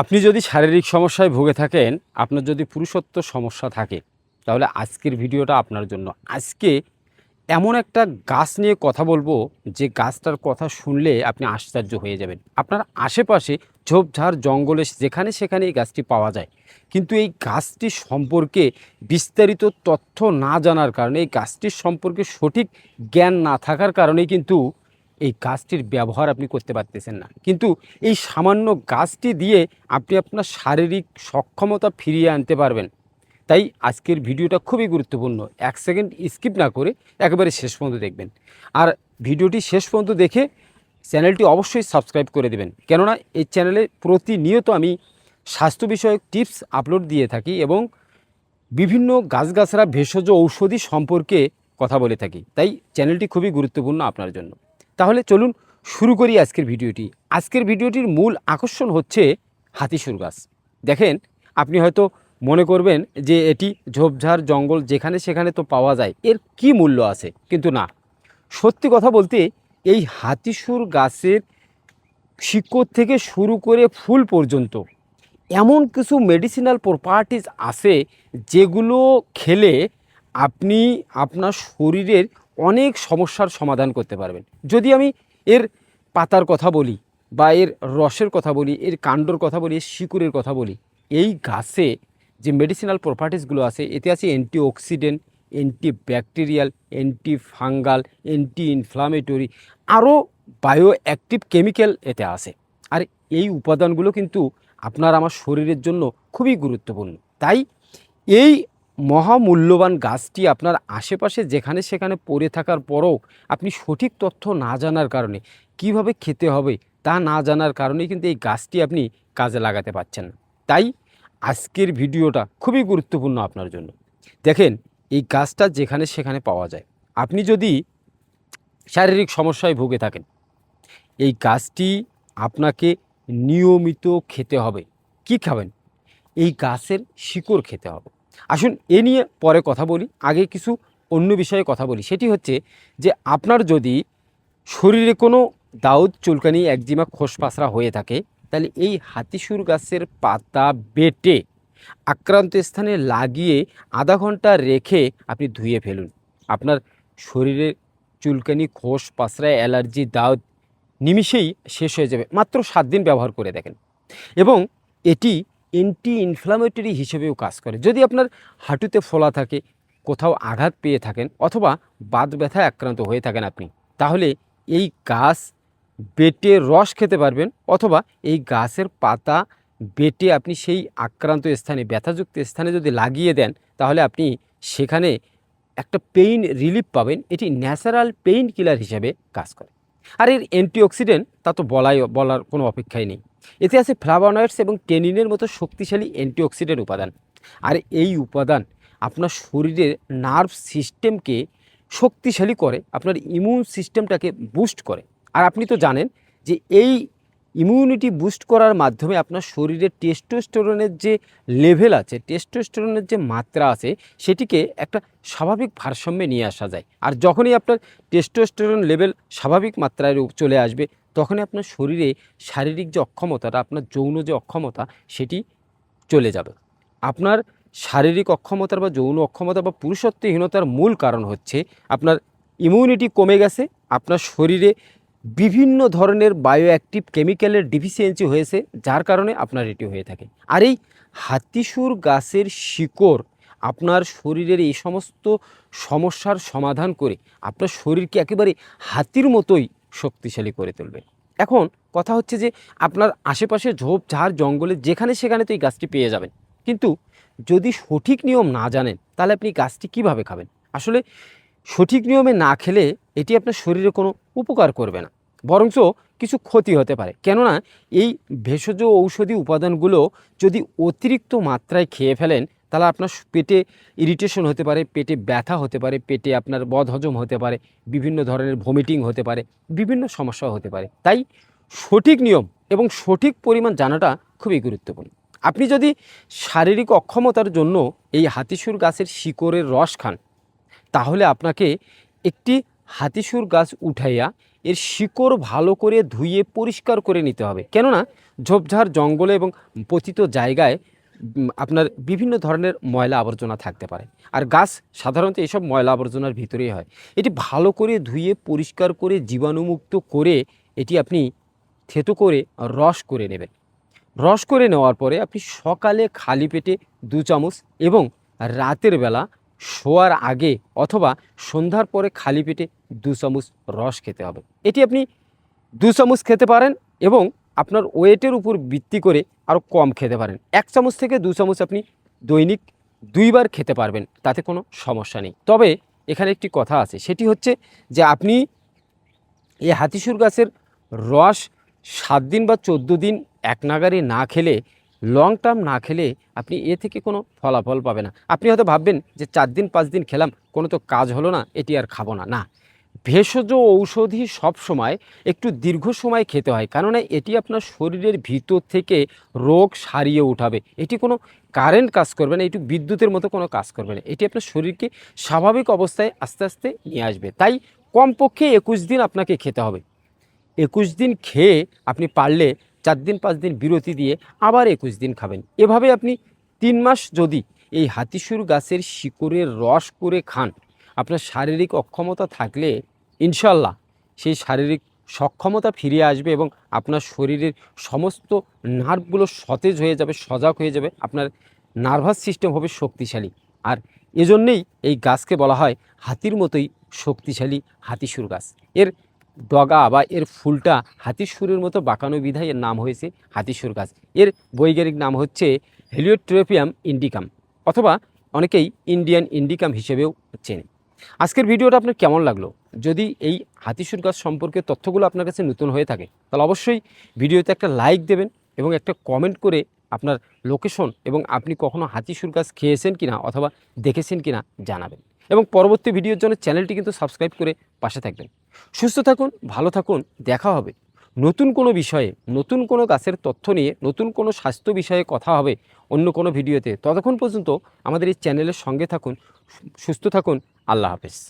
আপনি যদি শারীরিক সমস্যায় ভুগে থাকেন, আপনার যদি পুরুষত্ব সমস্যা থাকে, তাহলে আজকের ভিডিওটা আপনার জন্য। আজকে এমন একটা গাছ নিয়ে কথা বলবো, যে গাছটার কথা শুনলে আপনি আশ্চর্য হয়ে যাবেন। আপনার আশেপাশে ঝোপঝাড় জঙ্গলে যেখানে সেখানে এই গাছটি পাওয়া যায়, কিন্তু এই গাছটি সম্পর্কে বিস্তারিত তথ্য না জানার কারণে, এই গাছটির সম্পর্কে সঠিক জ্ঞান না থাকার কারণেই কিন্তু এই গাছটির ব্যবহার আপনি করতে পারতেছেন না। কিন্তু এই সামান্য গাছটি দিয়ে আপনি আপনার শারীরিক সক্ষমতা ফিরিয়ে আনতে পারবেন। তাই আজকের ভিডিওটা খুবই গুরুত্বপূর্ণ। 1 সেকেন্ড স্কিপ না করে একেবারে শেষ পর্যন্ত দেখবেন। আর ভিডিওটি শেষ পর্যন্ত দেখে চ্যানেলটি অবশ্যই সাবস্ক্রাইব করে দেবেন, কেননা এই চ্যানেলে প্রতিনিয়ত আমি স্বাস্থ্য বিষয়ক টিপস আপলোড দিয়ে থাকি এবং বিভিন্ন গাছগাছড়া ভেষজ ঔষধি সম্পর্কে কথা বলে থাকি। তাই চ্যানেলটি খুবই গুরুত্বপূর্ণ আপনার জন্য। তাহলে চলুন শুরু করি আজকের ভিডিওটি। আজকের ভিডিওটির মূল আকর্ষণ হচ্ছে হাতিসুর গাছ। দেখেন, আপনি হয়তো মনে করবেন যে এটি ঝোপঝাড় জঙ্গল যেখানে সেখানে তো পাওয়া যায়, এর কি মূল্য আছে? কিন্তু না, সত্যি কথা বলতে এই হাতিসুর গাছের শিকড় থেকে শুরু করে ফুল পর্যন্ত এমন কিছু মেডিসিনাল প্রপার্টিজ আছে, যেগুলো খেলে আপনি আপনার শরীরের অনেক সমস্যার সমাধান করতে পারবেন। যদি আমি এর পাতার কথা বলি, বা এর রসের কথা বলি, এর কাণ্ডর কথা বলি, এর শিকড়ের কথা বলি, এই গাছে যে মেডিসিনাল প্রপার্টিসগুলো আছে, এতে আছে antioxidant, antibacterial, anti fungal, anti inflammatory, আরও বায়ো অ্যাক্টিভ কেমিক্যাল এতে আছে। আর এই উপাদানগুলো কিন্তু আপনার আমার শরীরের জন্য খুবই গুরুত্বপূর্ণ। তাই এই মহামূল্যবান গাছটি আপনার আশেপাশে যেখানে সেখানে পড়ে থাকার পরও আপনি সঠিক তথ্য না জানার কারণে, কিভাবে খেতে হবে তা না জানার কারণেই কিন্তু এই গাছটি আপনি কাজে লাগাতে পারছেন না। তাই আজকের ভিডিওটা খুবই গুরুত্বপূর্ণ আপনার জন্য। দেখেন, এই গাছটা যেখানে সেখানে পাওয়া যায়। আপনি যদি শারীরিক সমস্যায় ভুগে থাকেন, এই গাছটি আপনাকে নিয়মিত খেতে হবে। কি খাবেন? এই গাছের শিকড় খেতে হবে। আসুন এ নিয়ে পরে কথা বলি, আগে কিছু অন্য বিষয়ে কথা বলি। সেটি হচ্ছে যে আপনার যদি শরীরে কোনো দাউদ, চুলকানি, একজিমা, খোসপাসরা হয়ে থাকে, তাহলে এই হাতিসুর গাছের পাতা বেটে আক্রান্ত স্থানে লাগিয়ে আধা ঘন্টা রেখে আপনি ধুয়ে ফেলুন। আপনার শরীরে চুলকানি, খোসপাসরা, অ্যালার্জি, দাউদ নিমিষেই শেষ হয়ে যাবে। মাত্র 7 দিন ব্যবহার করে দেখেন। এবং এটি অ্যান্টি ইনফ্লামেটরি হিসেবেও কাজ করে। যদি আপনার হাঁটুতে ফোলা থাকে, কোথাও আঘাত পেয়ে থাকেন, অথবা বাত ব্যথায় আক্রান্ত হয়ে থাকেন আপনি, তাহলে এই গাছ বেটে রস খেতে পারবেন, অথবা এই গাছের পাতা বেটে আপনি সেই আক্রান্ত স্থানে, ব্যথাযুক্ত স্থানে যদি লাগিয়ে দেন, তাহলে আপনি সেখানে একটা পেইন রিলিফ পাবেন। এটি ন্যাচারাল পেইন কিলার হিসেবে কাজ করে। আর এর অ্যান্টিঅক্সিডেন্ট তা তো বলার কোনো অপেক্ষাই নেই। এতে আছে ফ্লাভোনয়েডস এবং টেনিনের মতো শক্তিশালী অ্যান্টিঅক্সিডেন্ট উপাদান। আর এই উপাদান আপনার শরীরের নার্ভ সিস্টেমকে শক্তিশালী করে, আপনার ইমিউন সিস্টেমটাকে বুস্ট করে। আর আপনি তো জানেন যে এই ইমিউনিটি বুস্ট করার মাধ্যমে আপনার শরীরে টেস্টোস্টেরনের যে লেভেল আছে, টেস্টোস্টেরনের যে মাত্রা আছে, সেটিকে একটা স্বাভাবিক ভারসাম্যে নিয়ে আসা যায়। আর যখনই আপনার টেস্টোস্টেরন লেভেল স্বাভাবিক মাত্রায় চলে আসবে, তখনই আপনার শরীরে শারীরিক যে অক্ষমতাটা, আপনার যৌন যে অক্ষমতা, সেটি চলে যাবে। আপনার শারীরিক অক্ষমতার বা যৌন অক্ষমতা বা পুরুষত্বহীনতার মূল কারণ হচ্ছে আপনার ইমিউনিটি কমে গেছে, আপনার শরীরে বিভিন্ন ধরনের বায়ো অ্যাক্টিভ কেমিক্যালের ডিফিসিয়েন্সি হয়েছে, যার কারণে আপনার এটি হয়ে থাকে। আর এই হাতিসুর গাছের শিকড় আপনার শরীরের এই সমস্ত সমস্যার সমাধান করে আপনার শরীরকে একেবারে হাতির মতোই শক্তিশালী করে তুলবে। এখন কথা হচ্ছে যে আপনার আশেপাশে ঝোপঝাড় জঙ্গলে যেখানে সেখানে তো এই গাছটি পেয়ে যাবেন, কিন্তু যদি সঠিক নিয়ম না জানেন, তাহলে আপনি গাছটি কিভাবে খাবেন? আসলে সঠিক নিয়মে না খেলে এটি আপনার শরীরে কোনো উপকার করবে না, বরঞ্চ কিছু ক্ষতি হতে পারে। কেননা এই ভেষজ ঔষধি উপাদানগুলো যদি অতিরিক্ত মাত্রায় খেয়ে ফেলেন, তাহলে আপনার পেটে ইরিটেশন হতে পারে, পেটে ব্যথা হতে পারে, পেটে আপনার বদহজম হতে পারে, বিভিন্ন ধরনের ভমিটিং হতে পারে, বিভিন্ন সমস্যা হতে পারে। তাই সঠিক নিয়ম এবং সঠিক পরিমাণ জানাটা খুবই গুরুত্বপূর্ণ। আপনি যদি শারীরিক অক্ষমতার জন্য এই হাতিসুর গাছের শিকড়ের রস খান, তাহলে আপনাকে একটি হাতিসুর গাছ উঠাইয়া এর শিকড় ভালো করে ধুয়ে পরিষ্কার করে নিতে হবে। কেননা ঝোপঝাড় জঙ্গলে এবং পতিত জায়গায় আপনার বিভিন্ন ধরনের ময়লা আবর্জনা থাকতে পারে। আর গাছ সাধারণত এসব ময়লা আবর্জনার ভিতরেই হয়। এটি ভালো করে ধুয়ে পরিষ্কার করে জীবাণুমুক্ত করে এটি আপনি থেতো করে রস করে নেবেন। রস করে নেওয়ার পরে আপনি সকালে খালি পেটে 2 চামচ এবং রাতের বেলা শোয়ার আগে অথবা সন্ধ্যার পরে খালি পেটে 2 চামচ রস খেতে হবে। এটি আপনি 2 চামচ খেতে পারেন এবং আপনার ওয়েটের উপর ভিত্তি করে আরও কম খেতে পারেন। 1 চামচ থেকে 2 চামচ আপনি দৈনিক 2 বার খেতে পারবেন, তাতে কোনো সমস্যা নেই। তবে এখানে একটি কথা আছে, সেটি হচ্ছে যে আপনি এই হাতিসুর গাছের রস 7 দিন বা 14 দিন এক নাগারে না খেলে, লং টার্ম না খেলে আপনি এ থেকে কোনো ফলাফল পাবে না। আপনি হয়তো ভাববেন যে 4 দিন 5 দিন খেলাম, কোনো তো কাজ হলো না, এটি আর খাবো না। না, ভেষজ ঔষধি সব সময় একটু দীর্ঘ সময় খেতে হয়, কেননা এটি আপনার শরীরের ভিতর থেকে রোগ সারিয়ে উঠাবে। এটি কোনো কারেন্ট কাজ করবে না, এটি বিদ্যুতের মতো কোনো কাজ করবে না। এটি আপনার শরীরকে স্বাভাবিক অবস্থায় আস্তে আস্তে নিয়ে আসবে। তাই কমপক্ষে 21 দিন আপনাকে খেতে হবে। 21 দিন খেয়ে আপনি পারলে 4 দিন 5 দিন বিরতি দিয়ে আবার 21 দিন খাবেন। এভাবে আপনি 3 মাস যদি এই হাতিসুর গাছের শিকড়ের রস করে খান, আপনার শারীরিক অক্ষমতা থাকলে ইনশাল্লাহ সেই শারীরিক সক্ষমতা ফিরে আসবে এবং আপনার শরীরের সমস্ত নার্ভগুলো সতেজ হয়ে যাবে, সজাগ হয়ে যাবে, আপনার নার্ভাস সিস্টেম হবে শক্তিশালী। আর এজন্যেই এই গাছকে বলা হয় হাতির মতোই শক্তিশালী হাতিসুর গাছ। এর ডগা বা এর ফুলটা হাতির সুরের মতো বাঁকানো বিধায় এর নাম হয়েছে হাতিসুর গাছ। এর বৈজ্ঞানিক নাম হচ্ছে হেলিওট্রোপিয়াম ইন্ডিকাম, অথবা অনেকেই ইন্ডিয়ান ইন্ডিকাম হিসেবেও চেনে। আজকের ভিডিওটা আপনার কেমন লাগলো? যদি এই হাতিসুর গাছ সম্পর্কে তথ্যগুলো আপনার কাছে নতুন হয়ে থাকে, তাহলে অবশ্যই ভিডিওতে একটা লাইক দেবেন এবং একটা কমেন্ট করে আপনার লোকেশন এবং আপনি কখনো হাতিসুর গাছ খেয়েছেন কিনা অথবা দেখেছেন কিনা জানাবেন। এবং পরবর্তী ভিডিওর জন্য চ্যানেলটি কিন্তু সাবস্ক্রাইব করে পাশে থাকবেন। সুস্থ থাকুন, ভালো থাকুন, দেখা হবে নতুন কোনো বিষয়ে, নতুন কোনো গাছের তথ্য নিয়ে, নতুন কোনো স্বাস্থ্য বিষয়ে কথা হবে অন্য কোনো ভিডিওতে। ততক্ষণ পর্যন্ত আমাদের এই চ্যানেলের সঙ্গে থাকুন, সুস্থ থাকুন। আল্লাহ হাফেজ।